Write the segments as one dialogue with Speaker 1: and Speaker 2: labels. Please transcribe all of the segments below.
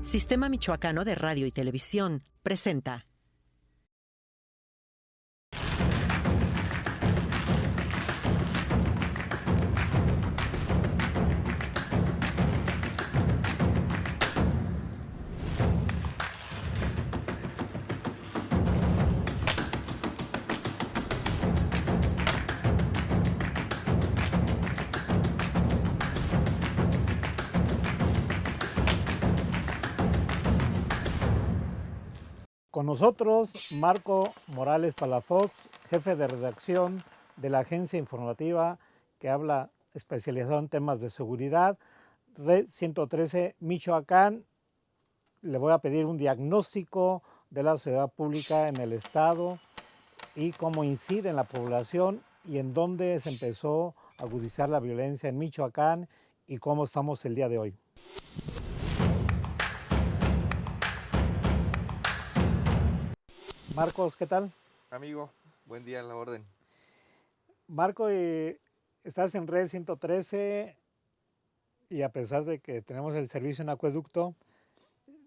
Speaker 1: Sistema Michoacano de Radio y Televisión presenta.
Speaker 2: Con nosotros, Marco Morales Palafox, jefe de redacción de la agencia informativa que habla especializado en temas de seguridad, Red 113 Michoacán. Le voy a pedir un diagnóstico de la seguridad pública en el estado y cómo incide en la población y en dónde se empezó a agudizar la violencia en Michoacán y cómo estamos el día de hoy. Marcos, ¿qué tal?
Speaker 3: Amigo, buen día a la orden.
Speaker 2: Marco, estás en Red 113 y a pesar de que tenemos el servicio en acueducto,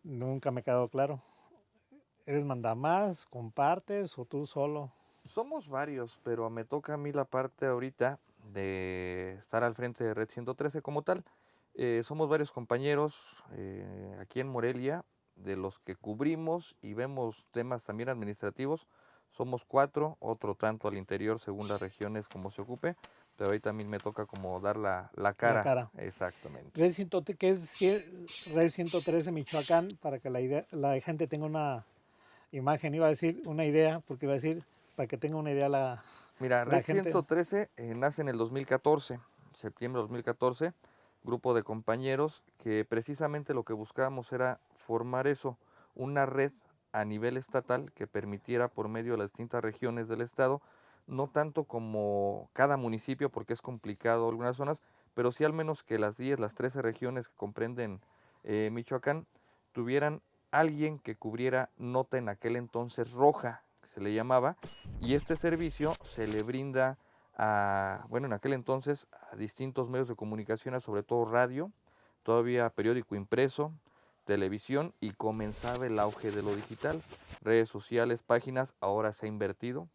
Speaker 2: nunca me ha quedado claro. ¿Eres mandamás, compartes o tú solo?
Speaker 3: Somos varios, pero me toca a mí la parte ahorita de estar al frente de Red 113 como tal. Somos varios compañeros aquí en Morelia, de los que cubrimos y vemos temas también administrativos. Somos 4, otro tanto al interior según las regiones como se ocupe, pero ahí también me toca como dar la cara.
Speaker 2: La cara.
Speaker 3: Exactamente.
Speaker 2: Red 113, ¿qué es Red 113 Michoacán? Para que la gente tenga una imagen, iba a decir una idea, porque iba a decir para que tenga una idea
Speaker 3: Mira,
Speaker 2: la
Speaker 3: Red
Speaker 2: gente.
Speaker 3: 113 nace en el 2014, septiembre de 2014, grupo de compañeros que precisamente lo que buscábamos era formar eso, una red a nivel estatal que permitiera por medio de las distintas regiones del estado, no tanto como cada municipio porque es complicado algunas zonas, pero sí al menos que las 10, las 13 regiones que comprenden Michoacán tuvieran alguien que cubriera nota en aquel entonces roja, que se le llamaba, y este servicio se le brinda a, bueno, en aquel entonces a distintos medios de comunicación, sobre todo radio, todavía periódico impreso, televisión, y comenzaba el auge de lo digital, redes sociales, páginas. Ahora se ha invertido,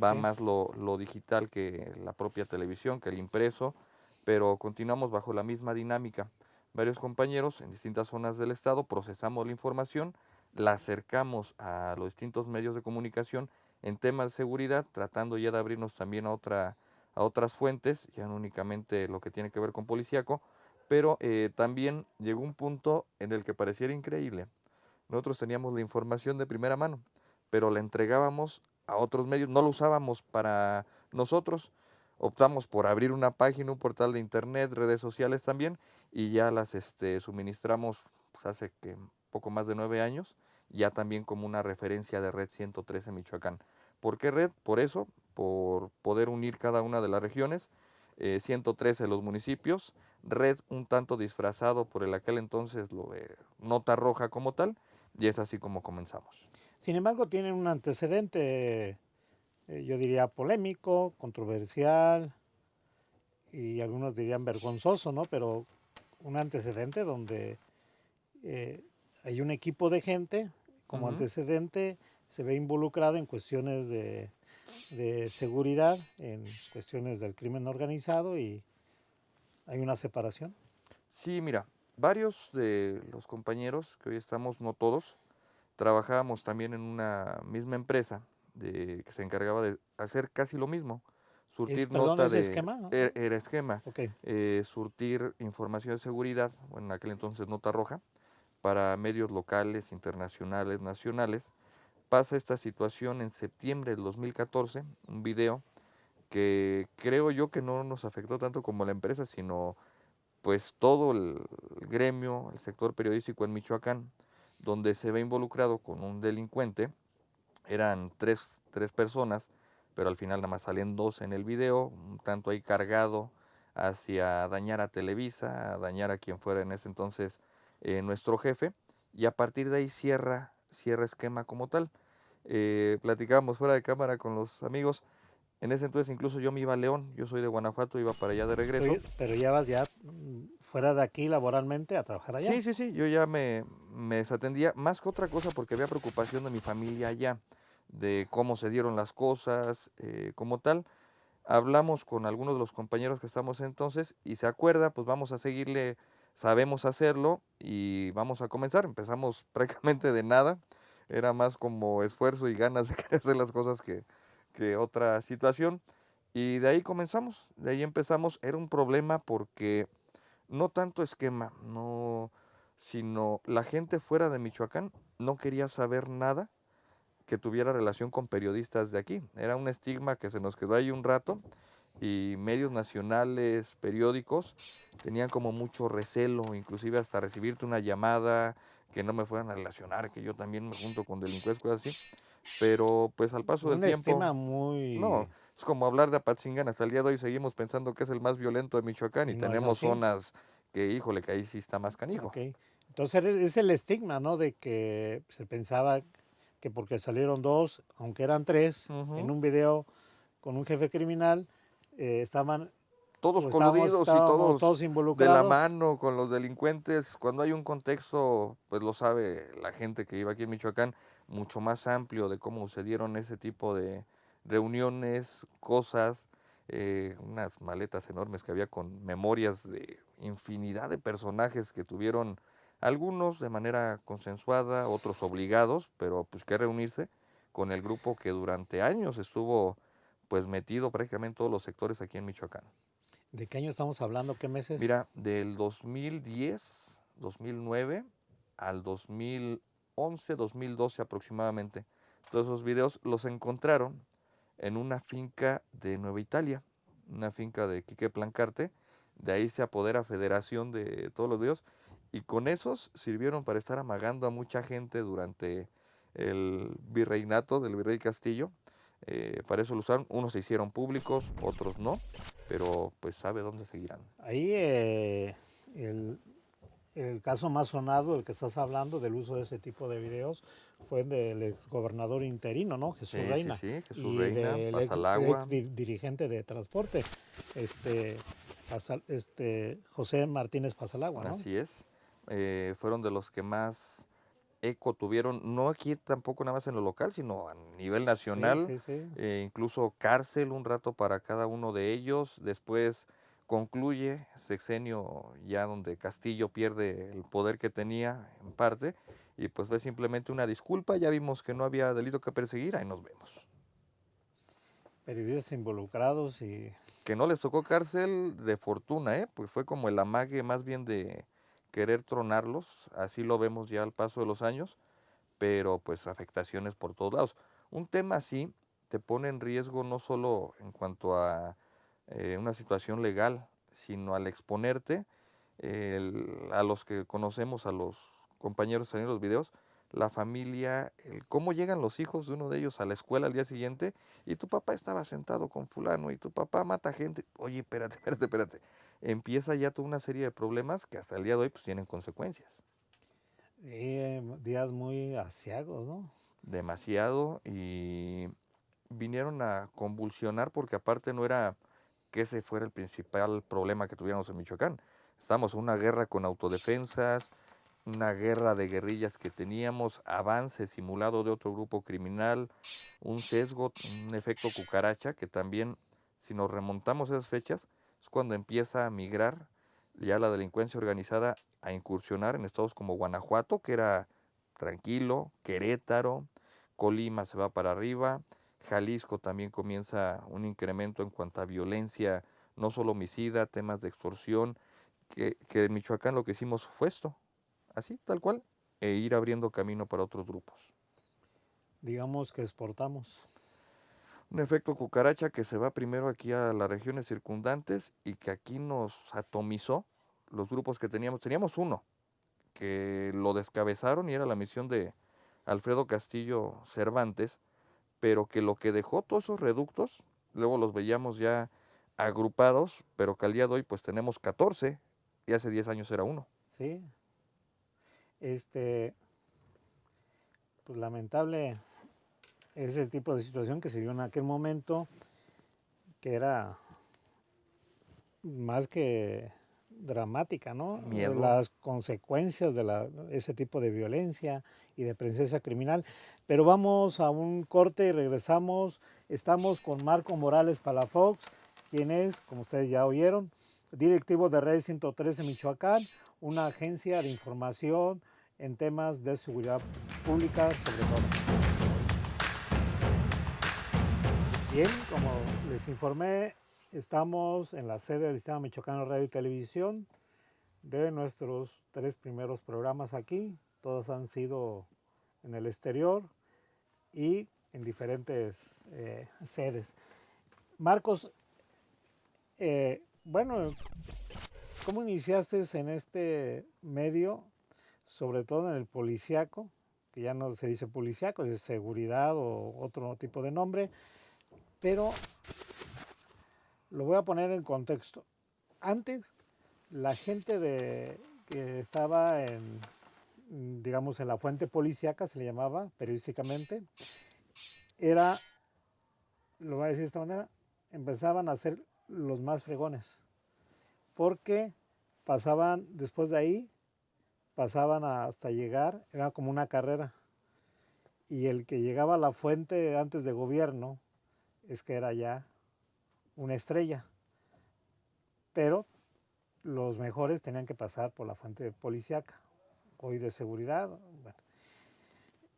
Speaker 3: va más lo digital que la propia televisión, que el impreso, pero continuamos bajo la misma dinámica. Varios compañeros en distintas zonas del estado procesamos la información, la acercamos a los distintos medios de comunicación en temas de seguridad, tratando ya de abrirnos también a otras fuentes, ya no únicamente lo que tiene que ver con policíaco, pero también llegó un punto en el que pareciera increíble. Nosotros teníamos la información de primera mano, pero la entregábamos a otros medios, no la usábamos para nosotros, optamos por abrir una página, un portal de internet, redes sociales también, y ya las suministramos pues, hace que poco más de 9 años, ya también como una referencia de Red 113 Michoacán. ¿Por qué red? Por eso, por poder unir cada una de las regiones, 113 los municipios, red un tanto disfrazado por el aquel entonces lo de nota roja como tal, y es así como comenzamos.
Speaker 2: Sin embargo, tienen un antecedente, yo diría polémico, controversial y algunos dirían vergonzoso, ¿no? Pero un antecedente donde hay un equipo de gente, como antecedente, se ve involucrado en cuestiones de seguridad, en cuestiones del crimen organizado y hay una separación.
Speaker 3: Sí, mira, varios de los compañeros que hoy estamos, no todos, trabajábamos también en una misma empresa que se encargaba de hacer casi lo mismo, surtir nota
Speaker 2: ¿Es
Speaker 3: de...
Speaker 2: esquema? ¿No?
Speaker 3: Era esquema,
Speaker 2: Okay.
Speaker 3: surtir información de seguridad, bueno, en aquel entonces nota roja, para medios locales, internacionales, nacionales. Pasa esta situación en septiembre del 2014, un video que creo yo que no nos afectó tanto como la empresa, sino pues todo el gremio, el sector periodístico en Michoacán, donde se ve involucrado con un delincuente. Eran tres personas, pero al final nada más salen 2 en el video, un tanto ahí cargado hacia dañar a Televisa, a dañar a quien fuera en ese entonces nuestro jefe, y a partir de ahí cierra esquema como tal. Platicábamos fuera de cámara con los amigos, En ese entonces incluso yo me iba a León, yo soy de Guanajuato, iba para allá de regreso.
Speaker 2: Pero ya vas fuera de aquí laboralmente a trabajar allá.
Speaker 3: Sí, sí, sí, yo ya me desatendía, más que otra cosa porque había preocupación de mi familia allá, de cómo se dieron las cosas, como tal. Hablamos con algunos de los compañeros que estamos entonces y se acuerda, pues vamos a seguirle, sabemos hacerlo y vamos a comenzar. Empezamos prácticamente de nada, era más como esfuerzo y ganas de querer hacer las cosas que otra situación. Y de ahí comenzamos, de ahí empezamos. Era un problema porque no tanto esquema, no, sino la gente fuera de Michoacán no quería saber nada que tuviera relación con periodistas de aquí. Era un estigma que se nos quedó ahí un rato y medios nacionales, periódicos, tenían como mucho recelo, inclusive hasta recibirte una llamada, que no me fueran a relacionar, que yo también me junto con delincuentes, cosas así. Pero pues al paso del
Speaker 2: Un
Speaker 3: tiempo,
Speaker 2: estima
Speaker 3: no,
Speaker 2: muy...
Speaker 3: es como hablar de Apatzingán. Hasta el día de hoy seguimos pensando que es el más violento de Michoacán y
Speaker 2: Y no es
Speaker 3: tenemos
Speaker 2: así.
Speaker 3: zonas que, híjole, que ahí sí está más canijo.
Speaker 2: Ok. Entonces es el estigma, ¿no? De que se pensaba que porque salieron dos, aunque eran tres, en
Speaker 3: Ujú.
Speaker 2: un video con un jefe criminal, estaban
Speaker 3: Todos
Speaker 2: o estábamos,
Speaker 3: coludidos y
Speaker 2: estábamos todos
Speaker 3: todos de la
Speaker 2: involucrados.
Speaker 3: mano con los delincuentes. Cuando hay un contexto, pues lo sabe la gente que vive aquí en Michoacán, mucho más amplio de cómo se dieron ese tipo de reuniones, cosas, unas maletas enormes que había con memorias de infinidad de personajes que tuvieron algunos de manera consensuada, otros obligados, pero pues que reunirse con el grupo que durante años estuvo pues metido prácticamente en todos los sectores aquí en Michoacán.
Speaker 2: ¿De qué año estamos hablando? ¿Qué meses?
Speaker 3: Mira, del 2010, 2009 al 2011, 2012 aproximadamente. Todos esos videos los encontraron en una finca de Nueva Italia, una finca de Quique Plancarte. De ahí se apodera Federación de todos los videos y con esos sirvieron para estar amagando a mucha gente durante el virreinato del virrey Castillo. Para eso lo usaron, unos se hicieron públicos, otros no, pero pues sabe dónde seguirán.
Speaker 2: Ahí el, el caso más sonado, el que estás hablando del uso de ese tipo de videos, fue del exgobernador interino, ¿no? Jesús
Speaker 3: Sí, sí,
Speaker 2: Reina,
Speaker 3: sí, Jesús
Speaker 2: y
Speaker 3: Reina,
Speaker 2: del
Speaker 3: Pasalagua,
Speaker 2: dirigente de transporte, este, José Martínez Pasalagua, ¿no?
Speaker 3: así es. Fueron de los que más eco tuvieron, no aquí tampoco nada más en lo local, sino a nivel
Speaker 2: Sí,
Speaker 3: nacional,
Speaker 2: sí, sí.
Speaker 3: incluso cárcel un rato para cada uno de ellos. Después concluye sexenio ya donde Castillo pierde el poder que tenía en parte y pues fue simplemente una disculpa, ya vimos que no había delito que perseguir, ahí nos vemos.
Speaker 2: Periodistas involucrados y
Speaker 3: Que no les tocó cárcel de fortuna, pues fue como el amague más bien de querer tronarlos, así lo vemos ya al paso de los años, pero pues afectaciones por todos lados. Un tema así te pone en riesgo no solo en cuanto a una situación legal, sino al exponerte a los que conocemos, a los compañeros saliendo en los videos, la familia, cómo llegan los hijos de uno de ellos a la escuela al día siguiente y tu papá estaba sentado con fulano y tu papá mata gente. Oye, espérate, espérate, espérate. Empieza ya toda una serie de problemas que hasta el día de hoy pues tienen consecuencias.
Speaker 2: días muy asiagos, ¿no?
Speaker 3: Demasiado y vinieron a convulsionar porque aparte no era que ese fuera el principal problema que tuviéramos en Michoacán. Estamos en una guerra con autodefensas, una guerra de guerrillas que teníamos, avance simulado de otro grupo criminal, un sesgo, un efecto cucaracha que también, si nos remontamos a esas fechas, es cuando empieza a migrar ya la delincuencia organizada a incursionar en estados como Guanajuato, que era tranquilo, Querétaro, Colima se va para arriba, Jalisco también comienza un incremento en cuanto a violencia, no solo homicida, temas de extorsión, que en Michoacán lo que hicimos fue esto, así, tal cual, e ir abriendo camino para otros grupos.
Speaker 2: Digamos que exportamos.
Speaker 3: Un efecto cucaracha que se va primero aquí a las regiones circundantes y que aquí nos atomizó los grupos que teníamos. Teníamos uno que lo descabezaron y era la misión de Alfredo Castillo Cervantes, pero que lo que dejó todos esos reductos, luego los veíamos ya agrupados, pero que al día de hoy pues tenemos 14 y hace 10 años era uno.
Speaker 2: Sí, pues lamentable ese tipo de situación que se vio en aquel momento que era más que dramática, ¿no?
Speaker 3: Miedo.
Speaker 2: Las consecuencias de ese tipo de violencia y de presencia criminal. Pero vamos a un corte y regresamos. Estamos con Marco Morales Palafox, quien es, como ustedes ya oyeron, directivo de Red 113 Michoacán, una agencia de información en temas de seguridad pública, sobre todo. Bien, como les informé, estamos en la sede del Sistema Michoacano de Radio y Televisión. De nuestros 3 primeros programas aquí, todos han sido en el exterior y en diferentes sedes. Marcos, bueno, ¿cómo iniciaste en este medio, sobre todo en el policíaco, que ya no se dice policíaco, es seguridad o otro tipo de nombre, pero lo voy a poner en contexto. Antes, la gente que estaba digamos, en la fuente policíaca, se le llamaba periodísticamente, lo voy a decir de esta manera, empezaban a ser los más fregones, porque después de ahí, pasaban hasta llegar, era como una carrera, y el que llegaba a la fuente antes de gobierno, es que era ya una estrella, pero los mejores tenían que pasar por la fuente policíaca, hoy de seguridad. Bueno,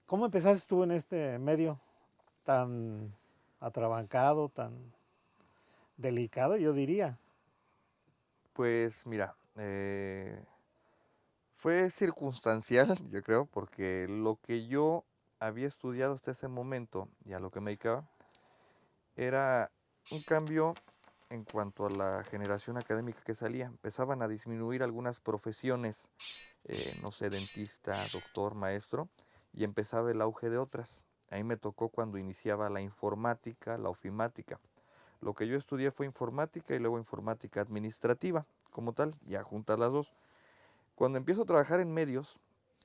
Speaker 2: ¿cómo empezaste tú en este medio tan atrabancado, tan delicado, yo diría?
Speaker 3: Pues mira, fue circunstancial, yo creo, porque lo que yo había estudiado hasta ese momento y a lo que me dedicaba era un cambio en cuanto a la generación académica que salía. Empezaban a disminuir algunas profesiones, no sé, dentista, doctor, maestro, y empezaba el auge de otras. Ahí me tocó cuando iniciaba la informática, la ofimática. Lo que yo estudié fue informática y luego informática administrativa, como tal, ya juntas las dos. Cuando empiezo a trabajar en medios,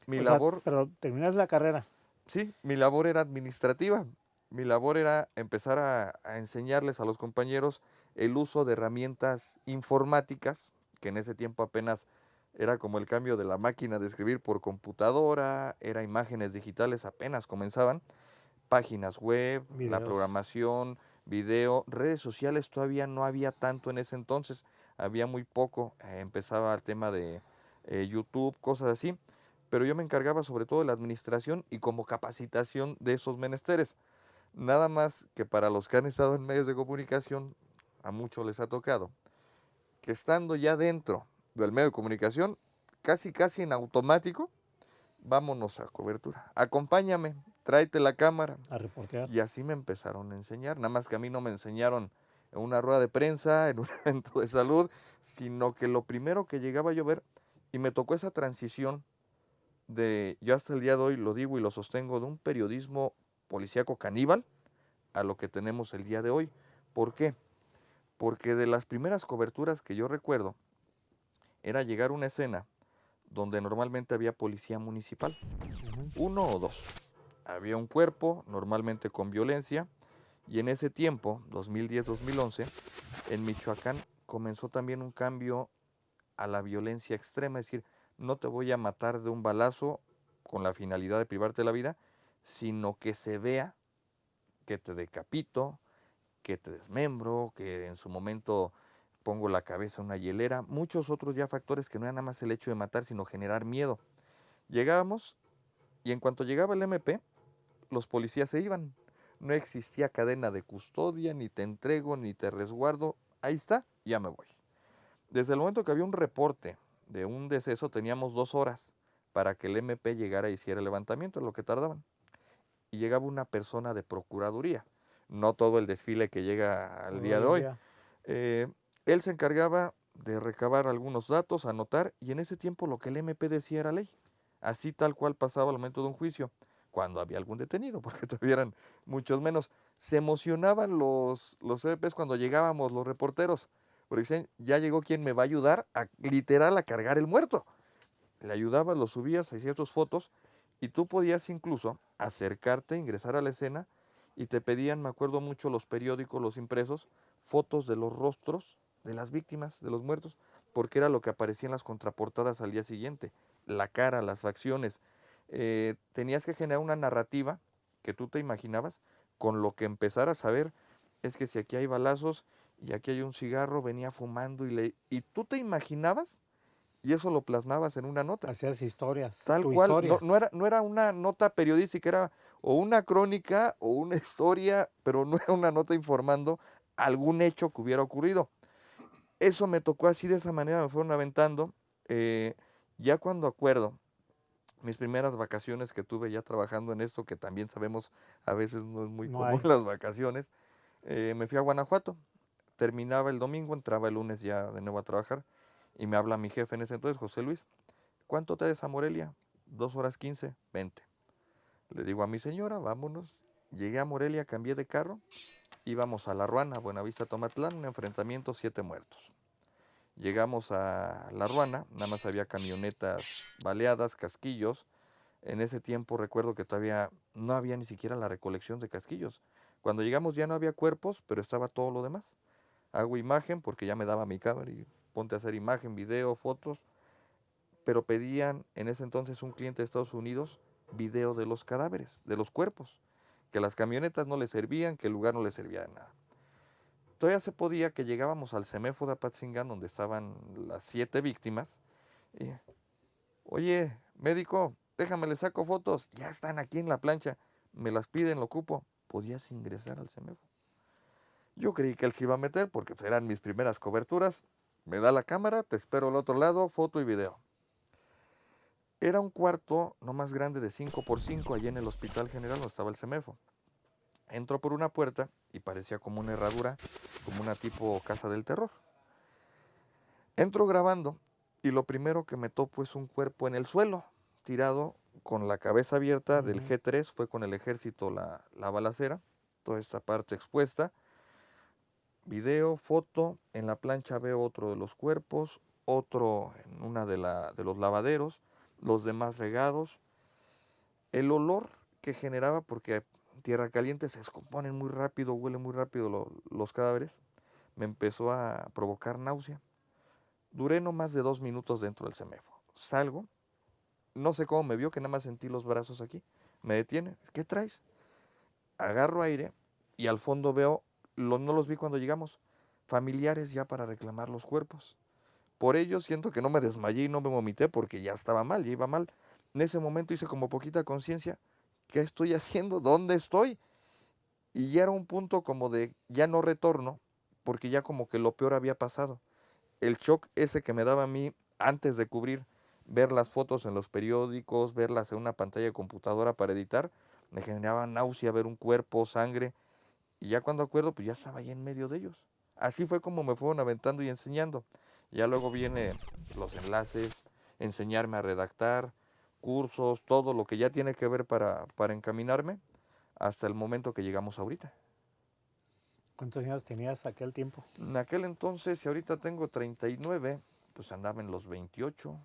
Speaker 3: mi
Speaker 2: O sea,
Speaker 3: labor,
Speaker 2: pero terminas la carrera.
Speaker 3: sí, mi labor era administrativa. Mi labor era empezar a enseñarles a los compañeros el uso de herramientas informáticas, que en ese tiempo apenas era como el cambio de la máquina de escribir por computadora, era imágenes digitales, apenas comenzaban, páginas web, la
Speaker 2: Videos.
Speaker 3: programación, video, redes sociales todavía no había tanto en ese entonces, había muy poco, empezaba el tema de YouTube, cosas así, pero yo me encargaba sobre todo de la administración y como capacitación de esos menesteres. Nada más que para los que han estado en medios de comunicación, a muchos les ha tocado, que estando ya dentro del medio de comunicación, casi en automático, vámonos a cobertura. Acompáñame, tráete la cámara.
Speaker 2: A reportear.
Speaker 3: Y así me empezaron a enseñar. Nada más que a mí no me enseñaron en una rueda de prensa, en un evento de salud, sino que lo primero que llegaba yo a ver, y me tocó esa transición yo hasta el día de hoy lo digo y lo sostengo, de un periodismo policíaco caníbal a lo que tenemos el día de hoy. ¿Por qué? Porque de las primeras coberturas que yo recuerdo, era llegar a una escena donde normalmente había policía municipal, uno o dos. Había un cuerpo, normalmente con violencia, y en ese tiempo, 2010-2011, en Michoacán comenzó también un cambio a la violencia extrema, es decir, no te voy a matar de un balazo con la finalidad de privarte de la vida, sino que se vea que te decapito, que te desmembro, que en su momento pongo la cabeza en una hielera, muchos otros ya factores que no era nada más el hecho de matar, sino generar miedo. Llegábamos y en cuanto llegaba el MP, los policías se iban. No existía cadena de custodia, ni te entrego, ni te resguardo. Ahí está, ya me voy. Desde el momento que había un reporte de un deceso, teníamos 2 horas para que el MP llegara y hiciera el levantamiento, en lo que tardaban. Y llegaba una persona de procuraduría, no todo el desfile que llega al día de hoy. Él se encargaba de recabar algunos datos, anotar, y en ese tiempo lo que el MP decía era ley. Así tal cual pasaba al momento de un juicio, cuando había algún detenido, porque todavía eran muchos menos. Se emocionaban los EPs cuando llegábamos los reporteros, porque decían, ya llegó quien me va a ayudar literal a cargar el muerto. Le ayudabas, lo subías, hacías tus fotos, y tú podías incluso acercarte, ingresar a la escena, y te pedían, me acuerdo mucho, los periódicos, los impresos, fotos de los rostros de las víctimas, de los muertos, porque era lo que aparecía en las contraportadas al día siguiente, la cara, las facciones. Tenías que generar una narrativa que tú te imaginabas, con lo que empezaras a ver es que si aquí hay balazos y aquí hay un cigarro, venía fumando y tú te imaginabas y eso lo plasmabas en una nota.
Speaker 2: Hacías historias,
Speaker 3: Tal
Speaker 2: tu
Speaker 3: cual,
Speaker 2: historia.
Speaker 3: no era una nota periodística, era o una crónica o una historia, pero no era una nota informando algún hecho que hubiera ocurrido. Eso me tocó así, de esa manera me fueron aventando. Ya cuando acuerdo, mis primeras vacaciones que tuve ya trabajando en esto, que también sabemos a veces no es muy
Speaker 2: No
Speaker 3: común
Speaker 2: hay.
Speaker 3: las vacaciones, me fui a Guanajuato. Terminaba el domingo, entraba el lunes ya de nuevo a trabajar y me habla mi jefe en ese entonces, José Luis, ¿cuánto te des a Morelia? 2 horas 15, vente. Le digo a mi señora, vámonos. Llegué a Morelia, cambié de carro, íbamos a La Ruana, Buenavista, Tomatlán, un enfrentamiento, 7 muertos. Llegamos a La Ruana, nada más había camionetas baleadas, casquillos. En ese tiempo recuerdo que todavía no había ni siquiera la recolección de casquillos. Cuando llegamos ya no había cuerpos, pero estaba todo lo demás. Hago imagen porque ya me daba mi cámara y ponte a hacer imagen, video, fotos, pero pedían en ese entonces un cliente de Estados Unidos video de los cadáveres, de los cuerpos, que las camionetas no le servían, que el lugar no le servía de nada. Todavía se podía que llegábamos al CEMEFO de Apatzingán, donde estaban las 7 víctimas, y, oye, médico, déjame, le saco fotos, ya están aquí en la plancha, me las piden, lo ocupo. Podías ingresar al CEMEFO. Yo creí que él se iba a meter porque pues, eran mis primeras coberturas. Me da la cámara, te espero al otro lado, foto y video. Era un cuarto no más grande de 5x5 allí en el Hospital General donde estaba el CEMEFO. Entró por una puerta y parecía como una herradura, como una tipo casa del terror. Entro grabando y lo primero que me topo es un cuerpo en el suelo, tirado con la cabeza abierta del G3, fue con el ejército la balacera, toda esta parte expuesta. Video, foto, en la plancha veo otro de los cuerpos, otro en una de los lavaderos, los demás regados. El olor que generaba, porque tierra caliente se descomponen muy rápido, huelen muy rápido los cadáveres, me empezó a provocar náusea. Duré no más de 2 minutos dentro del CEMEFO. Salgo, no sé cómo me vio, que nada más sentí los brazos aquí. Me detiene, ¿qué traes? Agarro aire y al fondo veo, no los vi cuando llegamos, familiares ya para reclamar los cuerpos. Por ello siento que no me desmayé y no me vomité porque ya estaba mal, ya iba mal. En ese momento hice como poquita conciencia, ¿qué estoy haciendo? ¿Dónde estoy? Y ya era un punto como de ya no retorno, porque ya como que lo peor había pasado. El shock ese que me daba a mí antes de cubrir, ver las fotos en los periódicos, verlas en una pantalla de computadora para editar, me generaba náusea ver un cuerpo, sangre, y ya cuando acuerdo, pues ya estaba ahí en medio de ellos. Así fue como me fueron aventando y enseñando. Ya luego vienen los enlaces, enseñarme a redactar, cursos, todo lo que ya tiene que ver para encaminarme hasta el momento que llegamos ahorita.
Speaker 2: ¿Cuántos años tenías aquel tiempo?
Speaker 3: En aquel entonces, si ahorita tengo 39, pues andaba en los 28,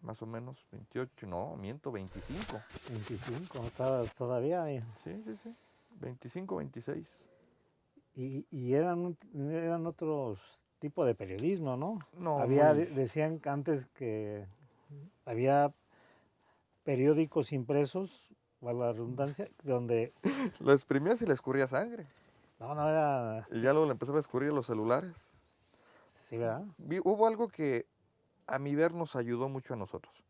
Speaker 3: más o menos, 28, no, miento, 25.
Speaker 2: 25, estabas todavía.
Speaker 3: Sí, 25, 26.
Speaker 2: Y eran otros tipos de periodismo, ¿no?
Speaker 3: No,
Speaker 2: Decían antes que había periódicos impresos, valga la redundancia, donde
Speaker 3: Lo exprimías y le escurría sangre.
Speaker 2: no era...
Speaker 3: Y ya luego le empezaba a escurrir los celulares.
Speaker 2: Sí, ¿verdad?
Speaker 3: Hubo algo que a mi ver nos ayudó mucho a nosotros.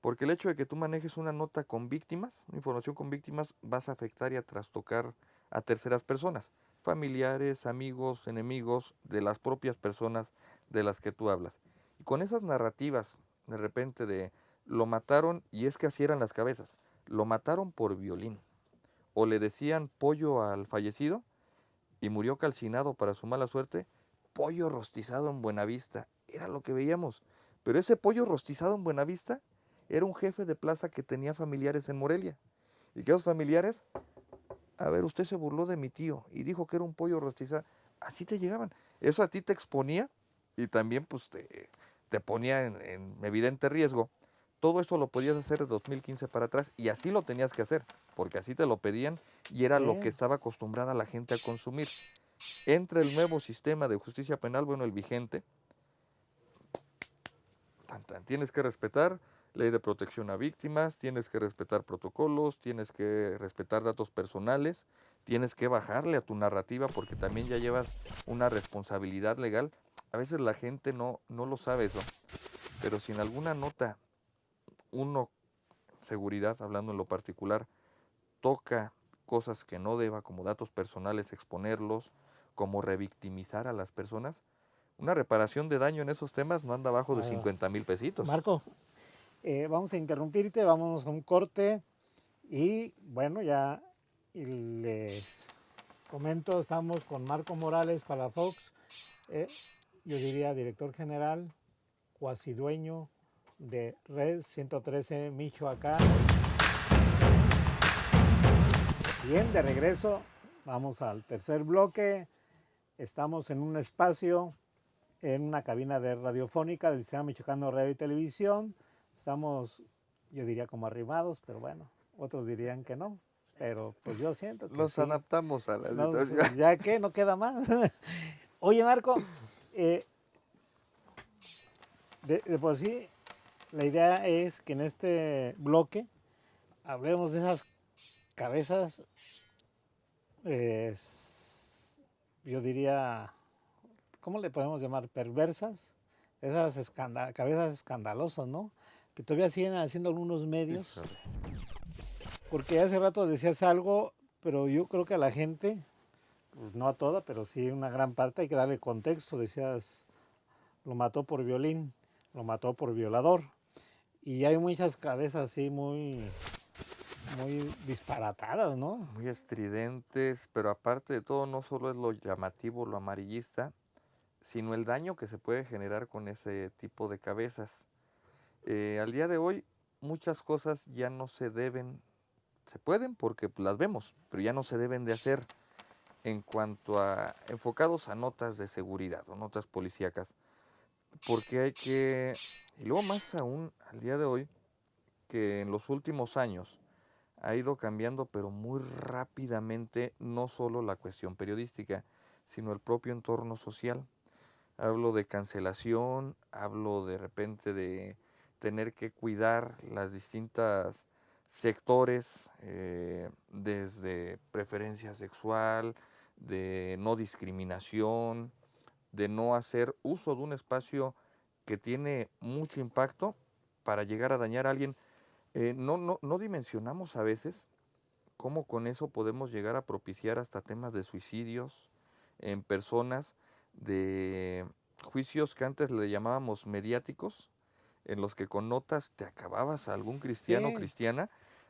Speaker 3: Porque el hecho de que tú manejes una nota con víctimas, una información con víctimas, vas a afectar y a trastocar a terceras personas, familiares, amigos, enemigos de las propias personas de las que tú hablas. Y con esas narrativas, de repente de lo mataron, y es que así eran las cabezas, lo mataron por violín, o le decían pollo al fallecido y murió calcinado para su mala suerte, pollo rostizado en Buenavista, era lo que veíamos. Pero ese pollo rostizado en Buenavista era un jefe de plaza que tenía familiares en Morelia. Y que esos familiares, a ver, usted se burló de mi tío y dijo que era un pollo rostizado. Así te llegaban. Eso a ti te exponía y también pues te ponía en evidente riesgo. Todo eso lo podías hacer de 2015 para atrás y así lo tenías que hacer, porque así te lo pedían y era lo que
Speaker 2: Sí.
Speaker 3: estaba acostumbrada la gente a consumir. entra el nuevo sistema de justicia penal, bueno, el vigente, tienes que respetar ley de protección a víctimas, tienes que respetar protocolos, tienes que respetar datos personales, tienes que bajarle a tu narrativa porque también ya llevas una responsabilidad legal. A veces la gente no lo sabe eso, pero si en alguna nota uno, seguridad, hablando en lo particular, toca cosas que no deba, como datos personales, exponerlos, como revictimizar a las personas, una reparación de daño en esos temas no anda abajo de 50,000 pesitos.
Speaker 2: Marco, vamos a interrumpirte, vámonos a un corte y bueno, ya les comento, estamos con Marco Morales Palafox, yo diría director general, cuasi dueño de Red 113 Michoacán. Bien, de regreso, vamos al tercer bloque. Estamos en un espacio, en una cabina de radiofónica del Sistema Michoacano de Radio y Televisión. Estamos, yo diría como arrimados, pero bueno, otros dirían que no. Pero pues yo siento que
Speaker 3: nos
Speaker 2: sí.
Speaker 3: Adaptamos a la situación.
Speaker 2: Ya que no queda más. Oye, Marco, de por sí, la idea es que en este bloque hablemos de esas cabezas, yo diría, ¿cómo le podemos llamar? Perversas, esas cabezas escandalosas, ¿no? Que todavía siguen haciendo algunos medios. Porque hace rato decías algo, pero yo creo que a la gente, pues no a toda, pero sí una gran parte, hay que darle contexto. Decías, lo mató por violín, lo mató por violador. Y hay muchas cabezas así muy disparatadas, ¿no?
Speaker 3: Muy estridentes, pero aparte de todo, no solo es lo llamativo, lo amarillista, sino el daño que se puede generar con ese tipo de cabezas. Al día de hoy, muchas cosas ya no se deben, se pueden porque las vemos, pero ya no se deben de hacer en cuanto a enfocados a notas de seguridad o notas policíacas, porque hay que, y luego más aún al día de hoy, que en los últimos años ha ido cambiando, pero muy rápidamente, no solo la cuestión periodística, sino el propio entorno social. Hablo de cancelación, hablo de repente de tener que cuidar las distintas sectores, desde preferencia sexual, de no discriminación, de no hacer uso de un espacio que tiene mucho impacto para llegar a dañar a alguien. No dimensionamos a veces cómo con eso podemos llegar a propiciar hasta temas de suicidios en personas, de juicios que antes le llamábamos mediáticos, en los que con notas te acababas a algún cristiano o cristiana,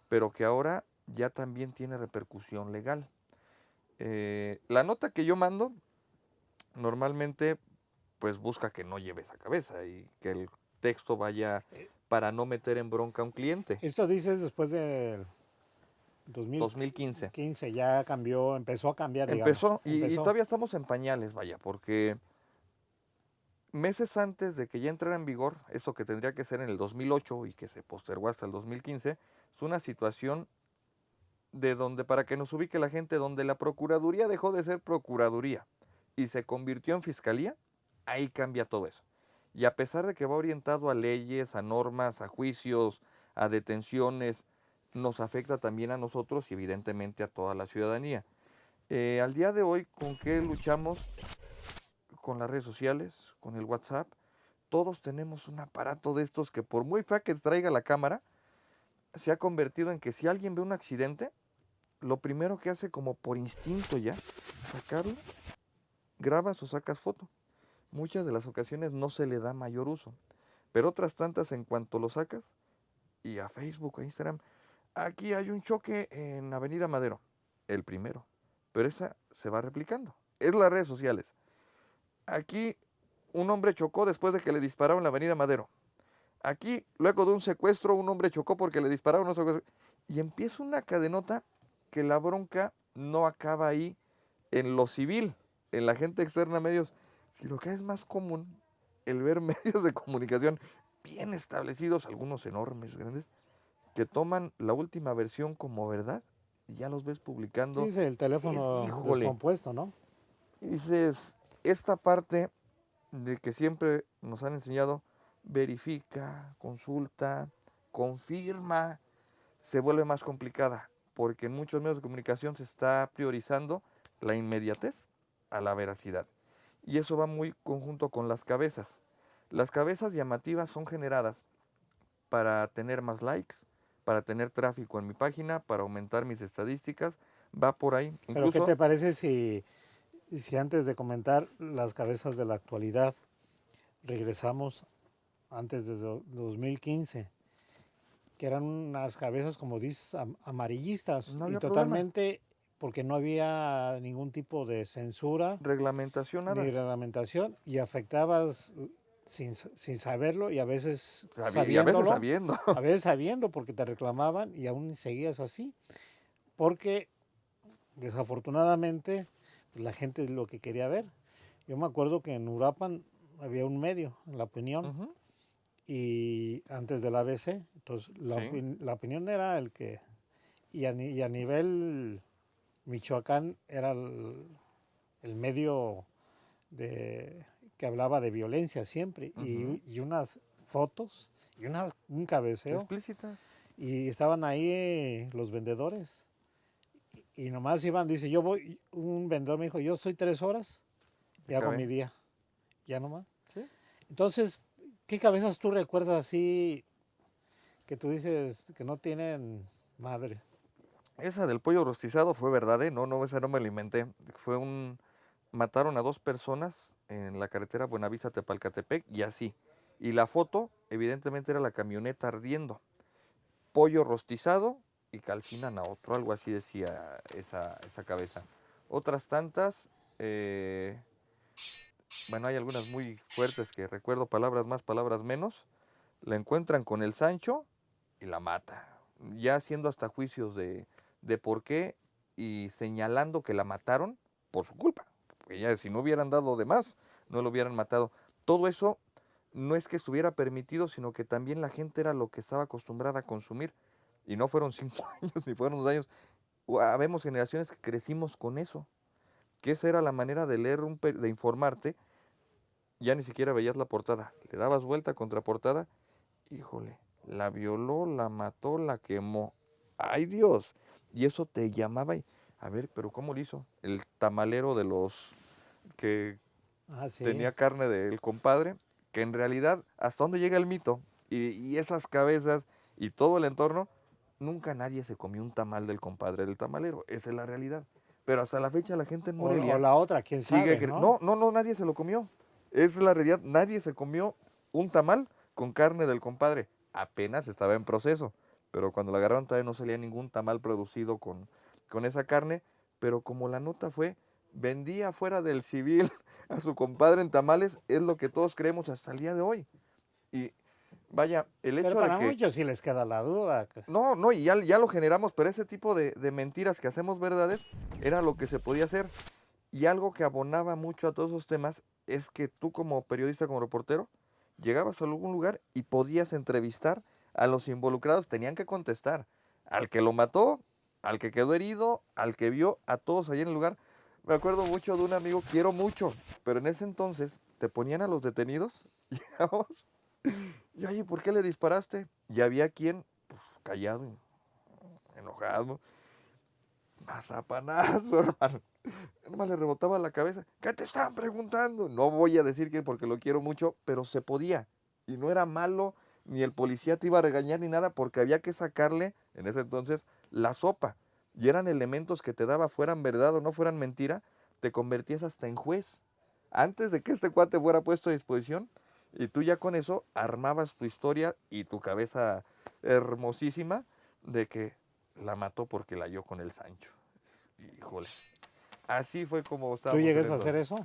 Speaker 3: pero que ahora ya también tiene repercusión legal. La nota que yo mando normalmente pues busca que no lleve esa cabeza y que el texto vaya para no meter en bronca a un cliente.
Speaker 2: Esto dices después del
Speaker 3: 2015.
Speaker 2: Ya cambió, empezó a cambiar,
Speaker 3: Empezó. Y todavía estamos en pañales, vaya, porque meses antes de que ya entrara en vigor, esto que tendría que ser en el 2008 y que se postergó hasta el 2015, es una situación de donde, para que nos ubique la gente, donde la Procuraduría dejó de ser Procuraduría y se convirtió en Fiscalía, ahí cambia todo eso. Y a pesar de que va orientado a leyes, a normas, a juicios, a detenciones, nos afecta también a nosotros y evidentemente a toda la ciudadanía. Al día de hoy, ¿con qué luchamos? Con las redes sociales, con el WhatsApp. Todos tenemos un aparato de estos que, por muy fea que traiga la cámara, se ha convertido en que si alguien ve un accidente, lo primero que hace, como por instinto ya, sacarlo, grabas o sacas foto. Muchas de las ocasiones no se le da mayor uso, pero otras tantas, en cuanto lo sacas, y a Facebook, a Instagram, aquí hay un choque en Avenida Madero, el primero, pero esa se va replicando, es las redes sociales. Aquí un hombre chocó después de que le dispararon en la Avenida Madero. Aquí, luego de un secuestro, un hombre chocó porque le dispararon un secuestro. Y empieza una cadenota que la bronca no acaba ahí en lo civil, en la gente externa a medios, sino que es más común el ver medios de comunicación bien establecidos, algunos enormes, grandes, que toman la última versión como verdad y ya los ves publicando.
Speaker 2: Sí, el teléfono descompuesto, ¿no?
Speaker 3: Y dices, esta parte de que siempre nos han enseñado, verifica, consulta, confirma, se vuelve más complicada, porque en muchos medios de comunicación se está priorizando la inmediatez a la veracidad. Y eso va muy conjunto con las cabezas. Las cabezas llamativas son generadas para tener más likes, para tener tráfico en mi página, para aumentar mis estadísticas, va por ahí.
Speaker 2: Pero ¿qué
Speaker 3: Incluso
Speaker 2: te parece si antes de comentar las cabezas de la actualidad, regresamos antes de 2015, que eran unas cabezas, como dices, amarillistas,
Speaker 3: no
Speaker 2: y
Speaker 3: había problema.
Speaker 2: totalmente porque no había ningún tipo de censura
Speaker 3: Reglamentación nada.
Speaker 2: ni reglamentación, y afectabas sin saberlo, y a veces
Speaker 3: Y a veces
Speaker 2: sabiéndolo,
Speaker 3: sabiendo.
Speaker 2: a veces sabiendo porque te reclamaban y aún seguías así, porque desafortunadamente pues, la gente es lo que quería ver. Yo me acuerdo que en Uruapan había un medio, La Opinión,
Speaker 3: Ujú,
Speaker 2: y antes del ABC, entonces
Speaker 3: sí.
Speaker 2: la opinión era el que, y a nivel Michoacán era el medio de, que hablaba de violencia siempre,
Speaker 3: Ujú.
Speaker 2: y unas fotos, y un cabeceo,
Speaker 3: Explícitas.
Speaker 2: y estaban ahí los vendedores, y nomás iban, dice, yo voy, un vendedor me dijo, yo estoy 3 horas y hago mi
Speaker 3: Acabé.
Speaker 2: día, ya nomás.
Speaker 3: ¿Sí?
Speaker 2: Entonces, ¿qué cabezas tú recuerdas así que tú dices que no tienen madre?
Speaker 3: Esa del pollo rostizado fue verdad, ¿eh? No, no, esa no me la inventé. Fue un... Mataron a 2 personas en la carretera Buenavista-Tepalcatepec y así. Y la foto, evidentemente, era la camioneta ardiendo. Pollo rostizado y calcinan a otro, algo así decía esa cabeza. Otras tantas, bueno, hay algunas muy fuertes que recuerdo, palabras más, palabras menos. La encuentran con el Sancho y la mata. Ya haciendo hasta juicios de por qué y señalando que la mataron por su culpa. Porque ya si no hubieran dado de más, no lo hubieran matado. Todo eso no es que estuviera permitido, sino que también la gente era lo que estaba acostumbrada a consumir. Y no fueron 5 años, ni fueron 2 años. Habemos generaciones que crecimos con eso. Que esa era la manera de leer, de informarte. Ya ni siquiera veías la portada. Le dabas vuelta contra portada. Híjole, la violó, la mató, la quemó. ¡Ay, Dios! Y eso te llamaba y... A ver, pero ¿cómo lo hizo? El tamalero de los que
Speaker 2: Ah, sí.
Speaker 3: tenía carne del compadre, que en realidad, hasta dónde llega el mito, y esas cabezas y todo el entorno, nunca nadie se comió un tamal del compadre del tamalero. Esa es la realidad. Pero hasta la fecha la gente en
Speaker 2: O
Speaker 3: Morelia
Speaker 2: la otra, quién
Speaker 3: sigue...
Speaker 2: sabe, ¿no?
Speaker 3: No, no, no, nadie se lo comió. Esa es la realidad. Nadie se comió un tamal con carne del compadre. Apenas estaba en proceso. Pero cuando la agarraron todavía no salía ningún tamal producido con esa carne. Pero como la nota fue, vendía fuera del civil a su compadre en tamales, es lo que todos creemos hasta el día de hoy. Y vaya, el
Speaker 2: Pero
Speaker 3: hecho de
Speaker 2: para
Speaker 3: que...
Speaker 2: muchos sí les queda la duda.
Speaker 3: No, no, y ya lo generamos, pero ese tipo de mentiras que hacemos verdades era lo que se podía hacer. Y algo que abonaba mucho a todos esos temas es que tú como periodista, como reportero, llegabas a algún lugar y podías entrevistar a los involucrados, tenían que contestar. Al que lo mató, al que quedó herido, al que vio, a todos allí en el lugar. Me acuerdo mucho de un amigo, quiero mucho, pero en ese entonces te ponían a los detenidos, llegamos, y oye, ¿por qué le disparaste? Y había quien, pues, callado, enojado, mazapanazo, hermano. Nomás le rebotaba la cabeza. ¿Qué te estaban preguntando? No voy a decir que porque lo quiero mucho, pero se podía. Y no era malo, ni el policía te iba a regañar ni nada, porque había que sacarle, en ese entonces, la sopa. Y eran elementos que te daba, fueran verdad o no fueran mentira, te convertías hasta en juez. Antes de que este cuate fuera puesto a disposición, y tú ya con eso armabas tu historia y tu cabeza hermosísima de que la mató porque la halló con el Sancho. Híjole. Así fue como
Speaker 2: ¿Tú
Speaker 3: estábamos en
Speaker 2: llegas a
Speaker 3: eso.
Speaker 2: hacer eso?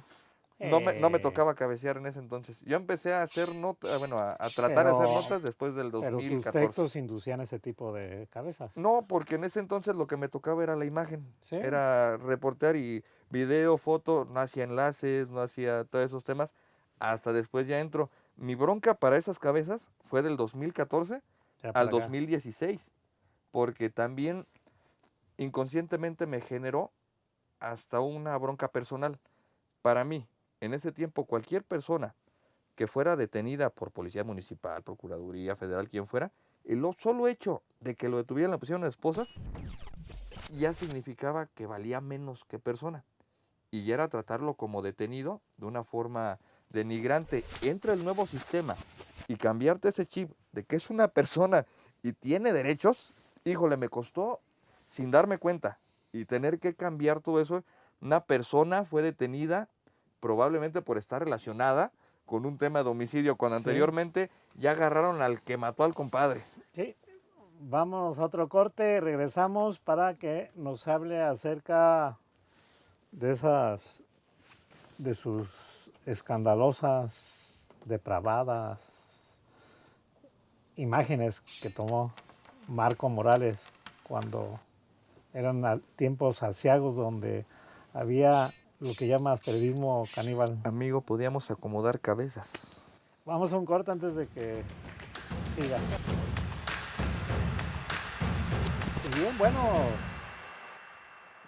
Speaker 3: No me tocaba cabecear en ese entonces. Yo empecé a hacer notas, bueno, a tratar de hacer
Speaker 2: pero,
Speaker 3: notas después del
Speaker 2: pero tus
Speaker 3: 2014.
Speaker 2: textos inducían ese tipo de cabezas.
Speaker 3: No, porque en ese entonces lo que me tocaba era la imagen.
Speaker 2: ¿Sí?
Speaker 3: Era reportear y video, foto, no hacía enlaces, no hacía todos esos temas. Hasta después ya entro. Mi bronca para esas cabezas fue del 2014
Speaker 2: Ya
Speaker 3: al
Speaker 2: para acá.
Speaker 3: 2016, porque también inconscientemente me generó hasta una bronca personal. Para mí, en ese tiempo, cualquier persona que fuera detenida por policía municipal, procuraduría federal, quien fuera, solo hecho de que lo detuvieran, le pusieron a esposas, ya significaba que valía menos que persona. Y ya era tratarlo como detenido de una forma denigrante. Entra el nuevo sistema y cambiarte ese chip de que es una persona y tiene derechos, híjole, me costó sin darme cuenta. Y tener que cambiar todo eso, una persona fue detenida probablemente por estar relacionada con un tema de homicidio, cuando
Speaker 2: Sí,
Speaker 3: anteriormente ya agarraron al que mató al compadre.
Speaker 2: sí. Vamos a otro corte, regresamos para que nos hable acerca de sus escandalosas, depravadas imágenes que tomó Marco Morales cuando eran tiempos aciagos donde había lo que llamas periodismo caníbal.
Speaker 3: Amigo, podíamos acomodar cabezas.
Speaker 2: Vamos a un corte antes de que siga. Y bien, bueno,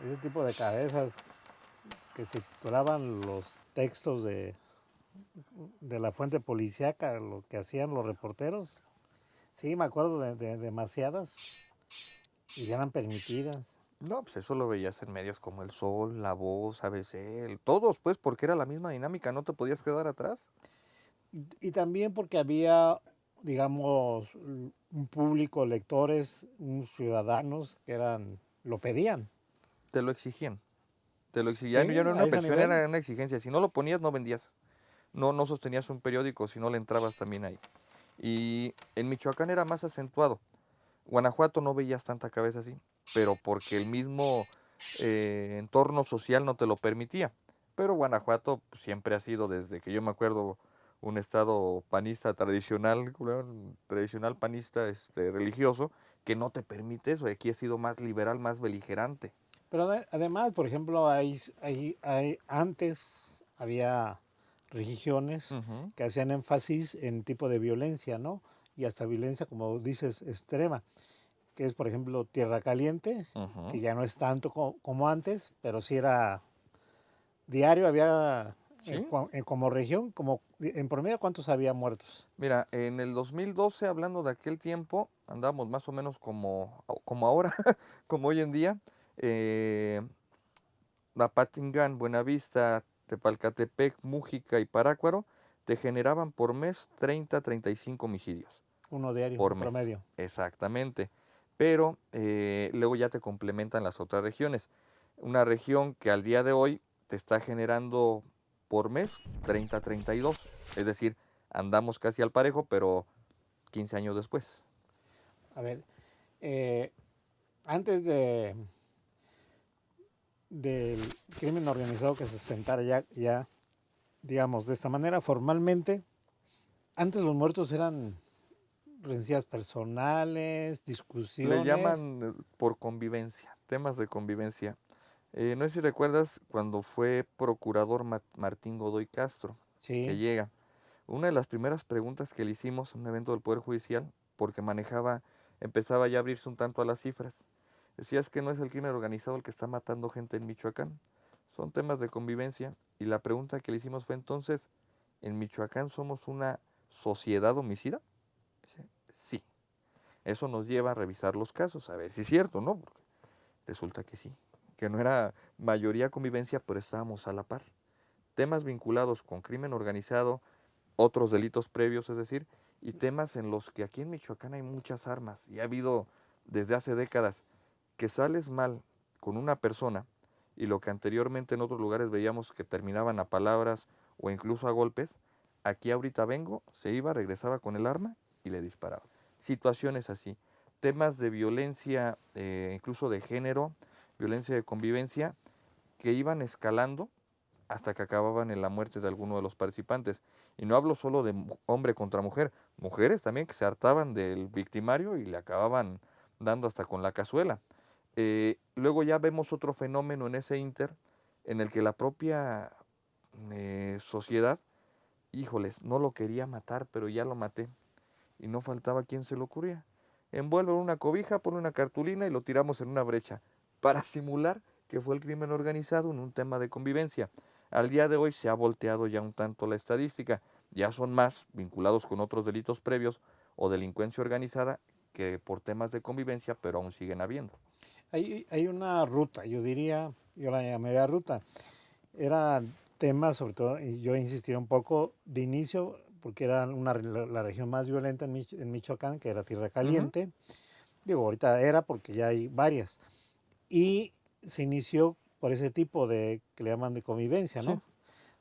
Speaker 2: ese tipo de cabezas que se titulaban los textos de la fuente policíaca, lo que hacían los reporteros. Sí, me acuerdo de demasiadas y eran permitidas.
Speaker 3: No, pues eso lo veías en medios como El Sol, La Voz, ABC, todos pues, porque era la misma dinámica, no te podías quedar atrás.
Speaker 2: Y también porque había, digamos, un público, lectores, unos ciudadanos que lo pedían.
Speaker 3: Te lo exigían. Te lo exigían.
Speaker 2: Sí,
Speaker 3: Ya no era
Speaker 2: a
Speaker 3: una
Speaker 2: ese
Speaker 3: petición,
Speaker 2: nivel.
Speaker 3: era una exigencia. Si no lo ponías, no vendías. No sostenías un periódico si no le entrabas también ahí. Y en Michoacán era más acentuado. Guanajuato no veías tanta cabeza así, pero porque el mismo entorno social no te lo permitía. Pero Guanajuato pues, siempre ha sido, desde que yo me acuerdo, un estado panista tradicional, un tradicional panista religioso, que no te permite eso. Aquí ha sido más liberal, más beligerante.
Speaker 2: Pero además, por ejemplo, antes había religiones
Speaker 3: Ujú,
Speaker 2: que hacían énfasis en tipo de violencia, ¿no? Y hasta violencia, como dices, extrema, que es, por ejemplo, Tierra Caliente, que
Speaker 3: ujú.
Speaker 2: ya no es tanto como antes, pero sí era diario, había
Speaker 3: Sí,
Speaker 2: como región, como en promedio, ¿cuántos había muertos?
Speaker 3: mira, en el 2012, hablando de aquel tiempo, andamos más o menos como ahora, como hoy en día. eh, Apatzingán, Buenavista, Tepalcatepec, Mújica y Parácuaro te generaban por mes 30 a 35 homicidios
Speaker 2: Uno diario,
Speaker 3: por
Speaker 2: en
Speaker 3: mes,
Speaker 2: promedio.
Speaker 3: exactamente. Pero luego ya te complementan las otras regiones. Una región que al día de hoy te está generando por mes 30 a 32. Es decir, andamos casi al parejo, pero 15 años después.
Speaker 2: A ver, eh, antes del crimen organizado que se sentara ya, digamos, de esta manera, formalmente, antes los muertos eran rencillas personales,
Speaker 3: Le
Speaker 2: discusiones.
Speaker 3: llaman por convivencia, temas de convivencia. No sé si recuerdas cuando fue procurador Martín Godoy Castro, que
Speaker 2: Sí,
Speaker 3: llega. Una de las primeras preguntas que le hicimos en un evento del Poder Judicial, porque empezaba ya a abrirse un tanto a las cifras. Decías que no es el crimen organizado el que está matando gente en Michoacán, son temas de convivencia. Y la pregunta que le hicimos fue entonces, ¿en Michoacán somos una sociedad homicida? Dice, sí. Eso nos lleva a revisar los casos, a ver si es cierto, ¿no? Porque resulta que sí, que no era mayoría convivencia, pero estábamos a la par. Temas vinculados con crimen organizado, otros delitos previos, es decir, y temas en los que aquí en Michoacán hay muchas armas y ha habido desde hace décadas que sales mal con una persona y lo que anteriormente en otros lugares veíamos que terminaban a palabras o incluso a golpes, aquí ahorita vengo, se iba, regresaba con el arma y le disparaba. Situaciones así, temas de violencia, incluso de género, violencia de convivencia, que iban escalando hasta que acababan en la muerte de alguno de los participantes. Y no hablo solo de hombre contra mujer, mujeres también que se hartaban del victimario y le acababan dando hasta con la cazuela. Luego ya vemos otro fenómeno en ese inter, en el que la propia sociedad, híjoles, no lo quería matar, pero ya lo maté. Y no faltaba quien se lo ocurría. Envuelve una cobija, pone una cartulina y lo tiramos en una brecha, para simular que fue el crimen organizado en un tema de convivencia. Al día de hoy se ha volteado ya un tanto la estadística, ya son más vinculados con otros delitos previos o delincuencia organizada que por temas de convivencia, pero aún siguen habiendo.
Speaker 2: Hay una ruta, yo diría, yo la llamaría ruta. Era tema, sobre todo, y yo insistiría un poco, de inicio, porque era la región más violenta en Michoacán, que era Tierra Caliente. Digo, ahorita era porque ya hay varias. Y se inició por ese tipo de, que le llaman de convivencia, ¿no?
Speaker 3: Sí.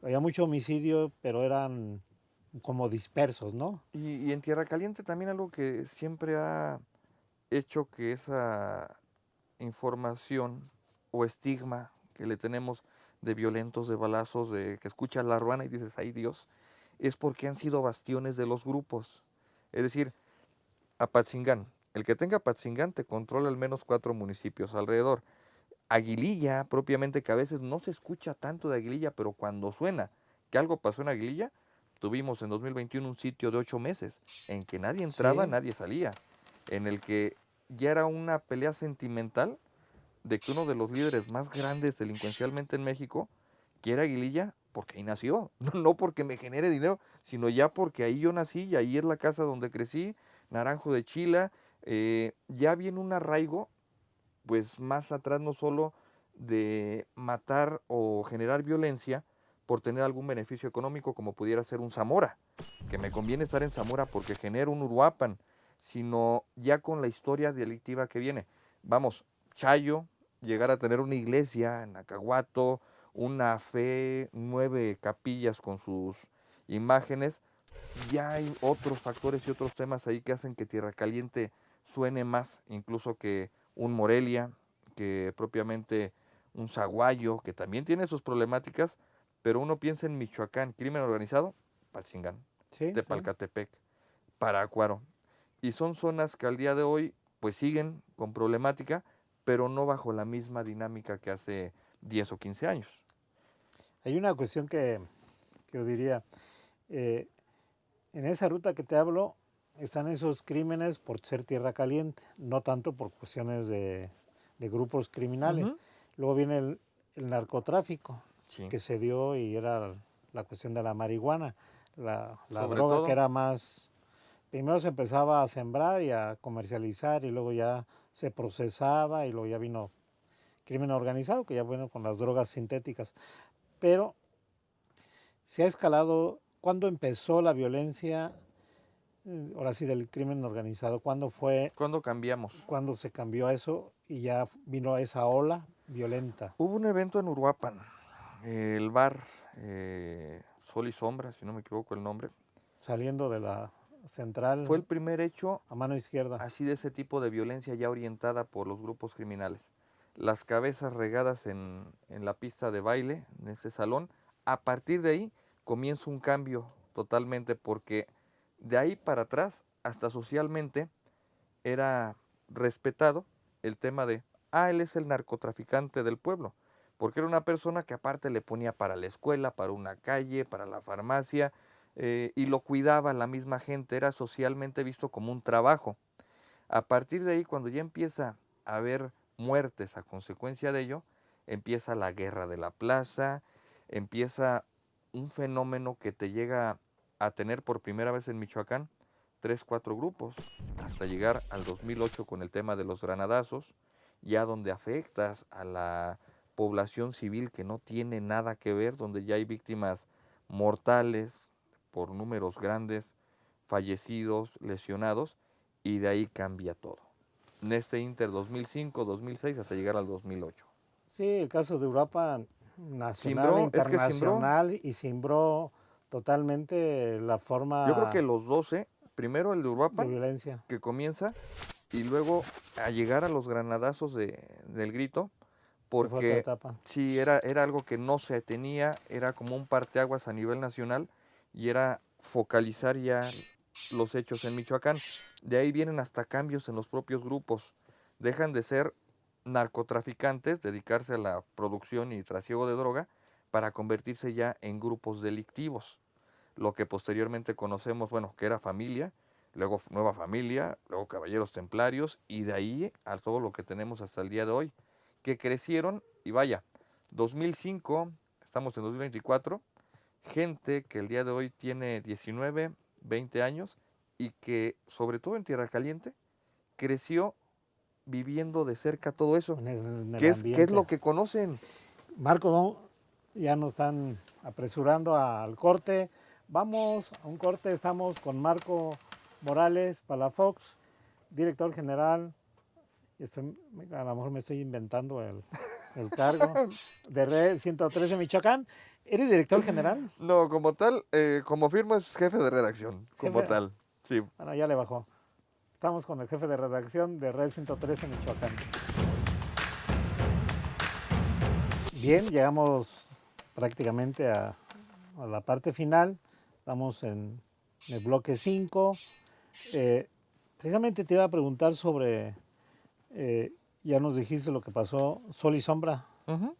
Speaker 2: Había mucho homicidio, pero eran como dispersos, ¿no?
Speaker 3: Y en Tierra Caliente también algo que siempre ha hecho que esa información o estigma que le tenemos de violentos, de balazos, de que escuchas la ruana y dices, ay Dios, es porque han sido bastiones de los grupos. Es decir, Apatzingán, el que tenga Apatzingán te controla al menos 4 municipios alrededor. Aguililla, propiamente, que a veces no se escucha tanto de Aguililla, pero cuando suena que algo pasó en Aguililla, tuvimos en 2021 un sitio de 8 meses en que nadie entraba,
Speaker 2: Sí.
Speaker 3: nadie salía, en el que ya era una pelea sentimental de que uno de los líderes más grandes delincuencialmente en México quiere Aguililla porque ahí nació, no porque me genere dinero, sino ya porque ahí yo nací y ahí es la casa donde crecí, Naranjo de Chila, ya viene un arraigo, pues más atrás no solo de matar o generar violencia por tener algún beneficio económico como pudiera ser un Zamora, que me conviene estar en Zamora porque genera un Uruapan, sino ya con la historia delictiva que viene. Vamos, Chayo, llegar a tener una iglesia en Acahuato, una fe, 9 capillas con sus imágenes, ya hay otros factores y otros temas ahí que hacen que Tierra Caliente suene más, incluso que un Morelia, que propiamente un Zaguayo, que también tiene sus problemáticas, pero uno piensa en Michoacán, crimen organizado, Patzingán,
Speaker 2: Sí, sí.
Speaker 3: Tepalcatepec, Parácuaro, y son zonas que al día de hoy pues siguen con problemática, pero no bajo la misma dinámica que hace 10 o 15 años.
Speaker 2: Hay una cuestión que yo diría, en esa ruta que te hablo están esos crímenes por ser tierra caliente, no tanto por cuestiones de grupos criminales. Luego viene el narcotráfico,
Speaker 3: Sí.
Speaker 2: que se dio y era la cuestión de la marihuana, la
Speaker 3: Sobre
Speaker 2: droga
Speaker 3: todo,
Speaker 2: que era más, primero se empezaba a sembrar y a comercializar y luego ya se procesaba y luego ya vino crimen organizado, que ya vino con las drogas sintéticas. Pero se ha escalado. ¿Cuándo empezó la violencia, ahora sí, del crimen organizado? ¿Cuándo fue,
Speaker 3: ¿cuándo cambiamos?
Speaker 2: cuándo se cambió a eso y ya vino esa ola violenta?
Speaker 3: Hubo un evento en Uruapan, el bar Sol y Sombra, si no me equivoco el nombre.
Speaker 2: Saliendo de la
Speaker 3: Fue
Speaker 2: central
Speaker 3: el primer hecho
Speaker 2: a mano izquierda.
Speaker 3: así de ese tipo de violencia ya orientada por los grupos criminales. Las cabezas regadas en la pista de baile, en ese salón. A partir de ahí comienza un cambio totalmente porque de ahí para atrás, hasta socialmente, era respetado el tema de, él es el narcotraficante del pueblo, porque era una persona que aparte le ponía para la escuela, para una calle, para la farmacia, y lo cuidaba la misma gente, era socialmente visto como un trabajo. A partir de ahí, cuando ya empieza a haber muertes a consecuencia de ello, empieza la guerra de la plaza, empieza un fenómeno que te llega a tener por primera vez en Michoacán 3, 4 grupos, hasta llegar al 2008 con el tema de los granadazos, ya donde afectas a la población civil que no tiene nada que ver, donde ya hay víctimas mortales por números grandes, fallecidos, lesionados, y de ahí cambia todo. En este Inter 2005, 2006 hasta llegar al 2008.
Speaker 2: Sí, el caso de Europa nacional e
Speaker 3: Simbró, es que Simbró,
Speaker 2: internacional y cimbró totalmente la
Speaker 3: yo creo
Speaker 2: forma
Speaker 3: que los 12, primero el de
Speaker 2: de
Speaker 3: Uruapan,
Speaker 2: violencia.
Speaker 3: que comienza, y luego a llegar a los granadazos del grito,
Speaker 2: Se fue otra
Speaker 3: porque
Speaker 2: etapa.
Speaker 3: sí, era algo que no se tenía, era como un parteaguas a nivel nacional, y era focalizar ya los hechos en Michoacán. De ahí vienen hasta cambios en los propios grupos. Dejan de ser narcotraficantes, dedicarse a la producción y trasiego de droga, para convertirse ya en grupos delictivos. Lo que posteriormente conocemos, bueno, que era familia, luego Nueva Familia, luego Caballeros Templarios, y de ahí a todo lo que tenemos hasta el día de hoy, que crecieron, y vaya, 2005 estamos en 2024, gente que el día de hoy tiene 19, 20 años y que, sobre todo en Tierra Caliente, creció viviendo de cerca todo eso.
Speaker 2: En el
Speaker 3: ¿Qué es
Speaker 2: ambiente.
Speaker 3: lo que conocen?
Speaker 2: Marco, ya nos están apresurando al corte. Vamos a un corte, estamos con Marco Morales Palafox, director general, a lo mejor me estoy inventando el cargo, de Red 113 Michoacán. ¿Eres director general?
Speaker 3: No, como tal, como firmo es jefe de redacción, como
Speaker 2: Jefe.
Speaker 3: tal. Sí.
Speaker 2: Bueno, ya le bajó. Estamos con el jefe de redacción de Red 113 Michoacán. Bien, llegamos prácticamente a la parte final. Estamos en el bloque 5. Precisamente te iba a preguntar sobre, ya nos dijiste lo que pasó, Sol y Sombra.
Speaker 3: Ujú.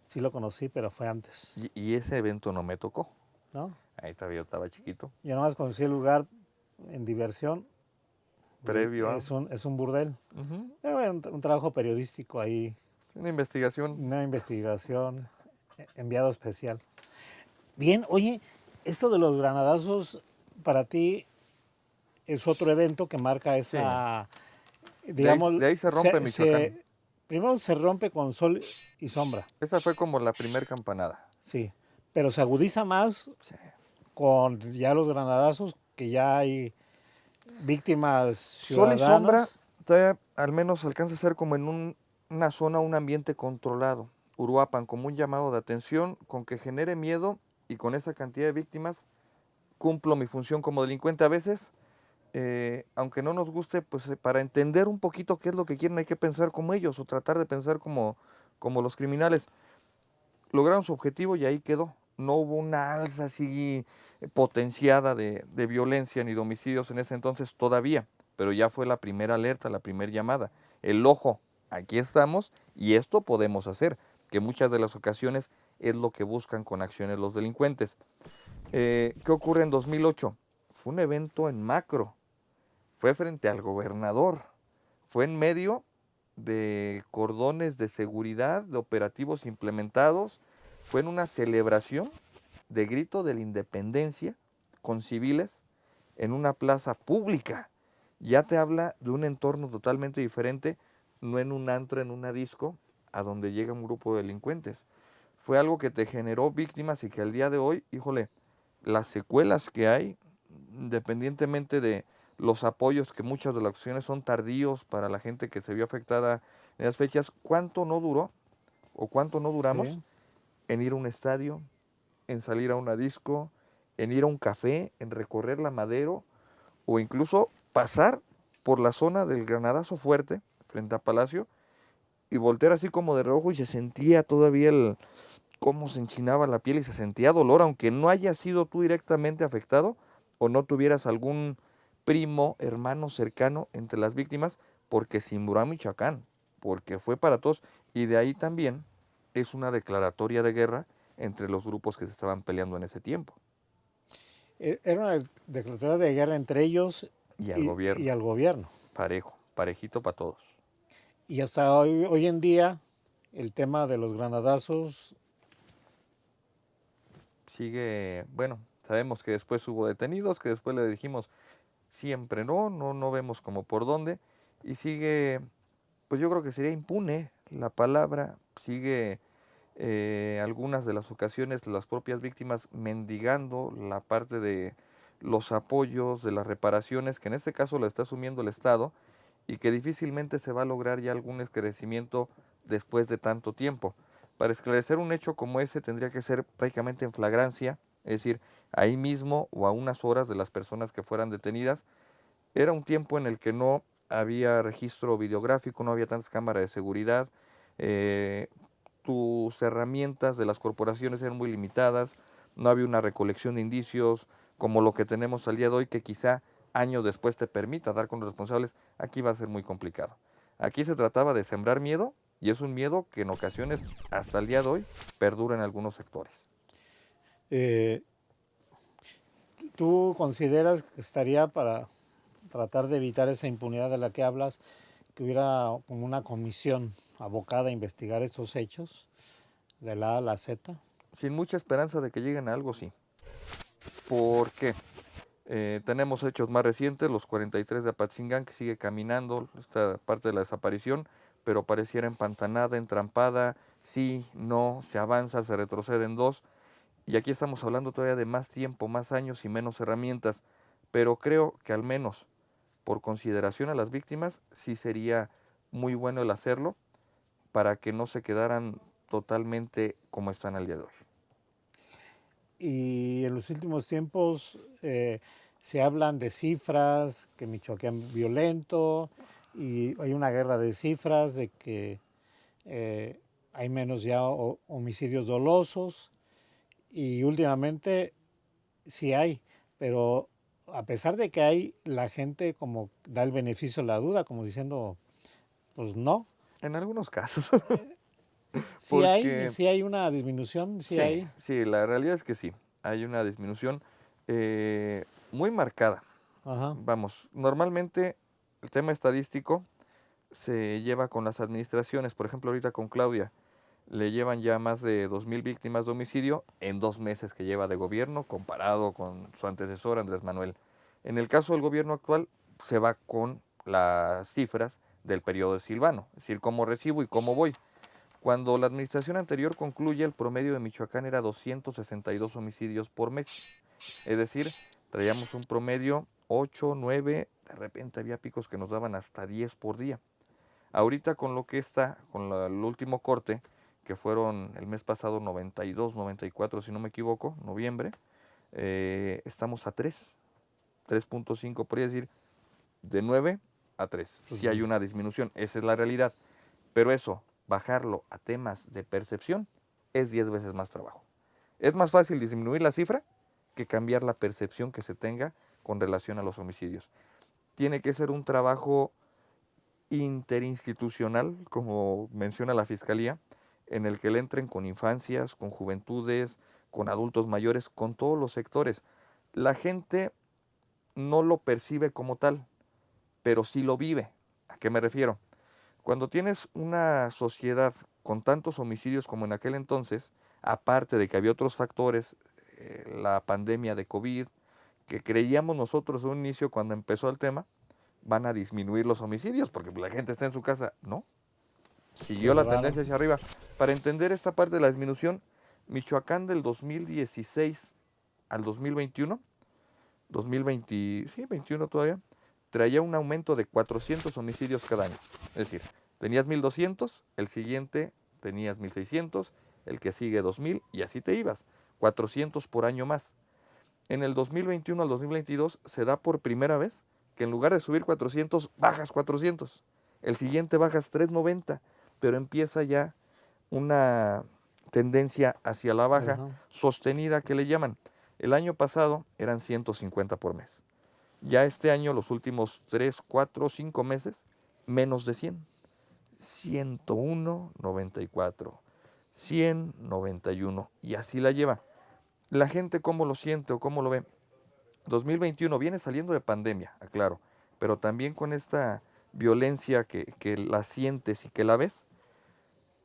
Speaker 2: Sí lo conocí, pero fue antes,
Speaker 3: Y ese evento no me tocó.
Speaker 2: ¿no?
Speaker 3: Ahí todavía yo estaba chiquito.
Speaker 2: Yo nomás conocí el lugar en diversión.
Speaker 3: Previo a...
Speaker 2: Es un burdel.
Speaker 3: Ujú.
Speaker 2: Pero un trabajo periodístico ahí,
Speaker 3: Una investigación.
Speaker 2: una investigación, enviado especial. Bien, oye, esto de los granadazos para ti es otro evento que marca esa, digamos,
Speaker 3: De ahí se rompe Michoacán.
Speaker 2: primero se rompe con Sol y Sombra,
Speaker 3: Esa fue como la primer campanada.
Speaker 2: sí, pero se agudiza más
Speaker 3: Sí.
Speaker 2: con ya los granadazos, que ya hay víctimas
Speaker 3: Sol y sombra,
Speaker 2: ciudadanas.
Speaker 3: todavía al menos alcanza a ser como en una zona, un ambiente controlado. Uruapan, como un llamado de atención, con que genere miedo y con esa cantidad de víctimas cumplo mi función como delincuente. A veces, aunque no nos guste, pues para entender un poquito qué es lo que quieren hay que pensar como ellos o tratar de pensar como los criminales. Lograron su objetivo y ahí quedó. No hubo una alza así potenciada de violencia ni de homicidios en ese entonces todavía, pero ya fue la primera alerta, la primera llamada. El ojo, aquí estamos y esto podemos hacer, que muchas de las ocasiones es lo que buscan con acciones los delincuentes. ¿Qué ocurre en 2008? Fue un evento en macro, fue frente al gobernador, fue en medio de cordones de seguridad, de operativos implementados, fue en una celebración de grito de la independencia con civiles en una plaza pública. Ya te habla de un entorno totalmente diferente, no en un antro, en una disco, a donde llega un grupo de delincuentes. Fue algo que te generó víctimas y que al día de hoy, híjole, las secuelas que hay, independientemente de los apoyos que muchas de las acciones son tardíos para la gente que se vio afectada en las fechas, ¿cuánto no duró o cuánto no duramos
Speaker 2: Sí.
Speaker 3: en ir a un estadio, en salir a una disco, en ir a un café, en recorrer la Madero o incluso pasar por la zona del Granadazo Fuerte frente a Palacio y voltear así como de reojo y se sentía todavía cómo se enchinaba la piel y se sentía dolor, aunque no haya sido tú directamente afectado o no tuvieras algún primo, hermano cercano entre las víctimas, porque Simburá, Michoacán, porque fue para todos. Y de ahí también es una declaratoria de guerra entre los grupos que se estaban peleando en ese tiempo.
Speaker 2: Era una declaratoria de guerra entre ellos
Speaker 3: Y al gobierno,
Speaker 2: y al gobierno.
Speaker 3: parejo, parejito para todos.
Speaker 2: Y hasta hoy en día el tema de los granadazos,
Speaker 3: Sigue, bueno, sabemos que después hubo detenidos, que después le dijimos siempre no vemos como por dónde, y sigue, pues yo creo que sería impune la palabra, sigue algunas de las ocasiones las propias víctimas mendigando la parte de los apoyos, de las reparaciones, que en este caso la está asumiendo el Estado, y que difícilmente se va a lograr ya algún esclarecimiento después de tanto tiempo. Para esclarecer un hecho como ese tendría que ser prácticamente en flagrancia, es decir, ahí mismo o a unas horas de las personas que fueran detenidas. Era un tiempo en el que no había registro videográfico, no había tantas cámaras de seguridad, tus herramientas de las corporaciones eran muy limitadas, no había una recolección de indicios como lo que tenemos al día de hoy, que quizá años después te permita dar con los responsables. Aquí va a ser muy complicado. Aquí se trataba de sembrar miedo, y es un miedo que en ocasiones, hasta el día de hoy, perdura en algunos sectores.
Speaker 2: eh, ¿tú consideras que estaría para tratar de evitar esa impunidad de la que hablas, que hubiera como una comisión abocada a investigar estos hechos, de la A a la Z.
Speaker 3: Sin mucha esperanza de que lleguen a algo, sí. ¿Por qué? Tenemos hechos más recientes, los 43 de Apatzingán, que sigue caminando esta parte de la desaparición, pero pareciera empantanada, entrampada, sí, no, se avanza, se retrocede en dos, y aquí estamos hablando todavía de más tiempo, más años y menos herramientas, pero creo que al menos por consideración a las víctimas, sí sería muy bueno el hacerlo para que no se quedaran totalmente como están al día de hoy.
Speaker 2: Y en los últimos tiempos se hablan de cifras, que Michoacán violento, y hay una guerra de cifras, de que hay menos ya homicidios dolosos, y últimamente sí hay, pero a pesar de que hay, la gente como da el beneficio de la duda, como diciendo, pues no,
Speaker 3: En algunos casos, porque
Speaker 2: sí hay una disminución, sí hay.
Speaker 3: sí, la realidad es que sí, hay una disminución muy marcada.
Speaker 2: Ajá.
Speaker 3: Vamos, normalmente el tema estadístico se lleva con las administraciones, por ejemplo ahorita con Claudia, le llevan ya más de 2,000 víctimas de homicidio en 2 meses que lleva de gobierno, comparado con su antecesor Andrés Manuel. En el caso del gobierno actual, se va con las cifras del periodo de Silvano, es decir, cómo recibo y cómo voy. Cuando la administración anterior concluye, el promedio de Michoacán era 262 homicidios por mes. Es decir, traíamos un promedio 8, 9, de repente había picos que nos daban hasta 10 por día. Ahorita con lo que está, con el último corte, que fueron el mes pasado 92, 94, si no me equivoco, noviembre, estamos a 3, 3.5, podría decir, de 9 a 3.
Speaker 2: Pues
Speaker 3: Sí hay una disminución, esa es la realidad, pero eso, bajarlo a temas de percepción, es 10 veces más trabajo. Es más fácil disminuir la cifra que cambiar la percepción que se tenga con relación a los homicidios. Tiene que ser un trabajo interinstitucional, como menciona la Fiscalía, en el que le entren con infancias, con juventudes, con adultos mayores, con todos los sectores. La gente no lo percibe como tal, pero sí lo vive. ¿A qué me refiero? Cuando tienes una sociedad con tantos homicidios como en aquel entonces, aparte de que había otros factores, la pandemia de COVID, que creíamos nosotros en un inicio cuando empezó el tema, van a disminuir los homicidios porque la gente está en su casa. No, siguió la tendencia hacia arriba. Para entender esta parte de la disminución, Michoacán del 2016 al 2021, 2020, sí, 21 todavía, traía un aumento de 400 homicidios cada año. Es decir, tenías 1,200, el siguiente tenías 1,600, el que sigue 2,000 y así te ibas, 400 por año más. En el 2021 al 2022 se da por primera vez que en lugar de subir 400, bajas 400. El siguiente bajas 390, pero empieza ya una tendencia hacia la baja sostenida que le llaman. El año pasado eran 150 por mes. Ya este año, los últimos 3, 4, 5 meses, menos de 100. 101, 94, 100, 91, y así la lleva. La gente cómo lo siente o cómo lo ve. 2021 viene saliendo de pandemia, aclaro, pero también con esta violencia que la sientes y que la ves,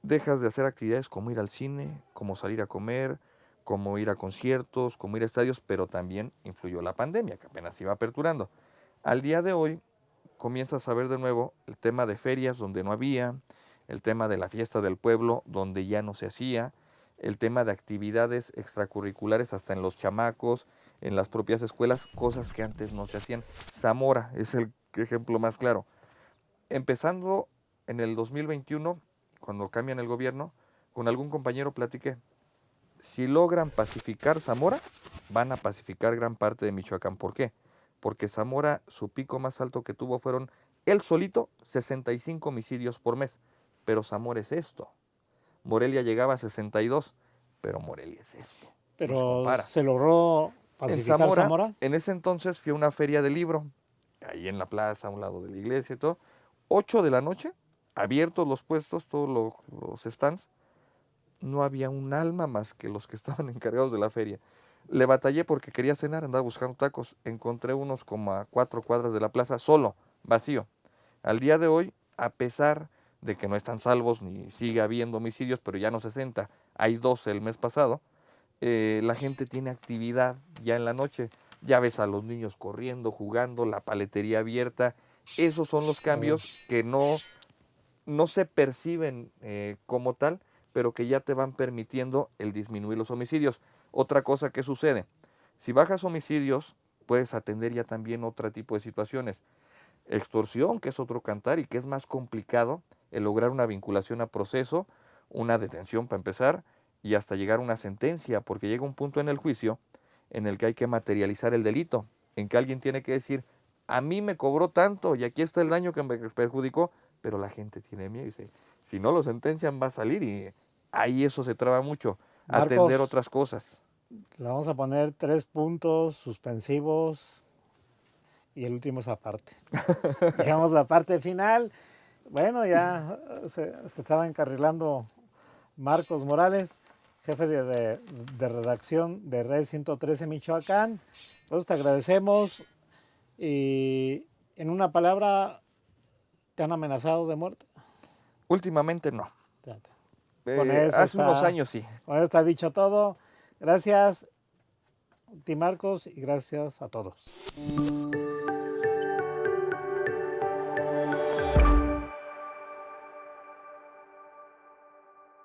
Speaker 3: dejas de hacer actividades como ir al cine, como salir a comer, como ir a conciertos, como ir a estadios, pero también influyó la pandemia, que apenas iba aperturando. Al día de hoy comienzas a ver de nuevo el tema de ferias donde no había, el tema de la fiesta del pueblo donde ya no se hacía, el tema de actividades extracurriculares hasta en los chamacos, en las propias escuelas, cosas que antes no se hacían. Zamora es el ejemplo más claro. Empezando en el 2021, cuando cambian el gobierno, con algún compañero platiqué. Si logran pacificar Zamora, van a pacificar gran parte de Michoacán. ¿Por qué? Porque Zamora, su pico más alto que tuvo fueron, él solito, 65 homicidios por mes. Pero Zamora es esto. Morelia llegaba a 62, pero Morelia es esto.
Speaker 2: Pero se logró pacificar Zamora.
Speaker 3: En ese entonces fui a una feria de libro, ahí en la plaza, a un lado de la iglesia y todo. 8 de la noche, abiertos los puestos, todos los stands. No había un alma más que los que estaban encargados de la feria. Le batallé porque quería cenar, andaba buscando tacos. Encontré unos como a 4 cuadras de la plaza, solo, vacío. Al día de hoy, a pesar de que no están salvos ni sigue habiendo homicidios, pero ya no 60, hay 12 el mes pasado, la gente tiene actividad ya en la noche, ya ves a los niños corriendo, jugando, la paletería abierta. Esos son los cambios que no se perciben como tal, pero que ya te van permitiendo el disminuir los homicidios. Otra cosa que sucede, si bajas homicidios, puedes atender ya también otro tipo de situaciones. Extorsión, que es otro cantar y que es más complicado el lograr una vinculación a proceso, una detención para empezar, y hasta llegar a una sentencia, porque llega un punto en el juicio en el que hay que materializar el delito, en que alguien tiene que decir, a mí me cobró tanto y aquí está el daño que me perjudicó, pero la gente tiene miedo y dice, si no lo sentencian va a salir y ahí eso se traba mucho, atender
Speaker 2: Marcos,
Speaker 3: otras cosas.
Speaker 2: le vamos a poner 3 puntos suspensivos y el último es aparte. Llegamos a la parte final. Bueno, ya se estaba encarrilando Marcos Morales, jefe de redacción de Red 113 Michoacán. Pues te agradecemos y en una palabra, ¿te han amenazado de muerte?
Speaker 3: Últimamente no.
Speaker 2: Con eso
Speaker 3: Hace unos años sí.
Speaker 2: Con eso está dicho todo. Gracias, ti Marcos, y gracias a todos.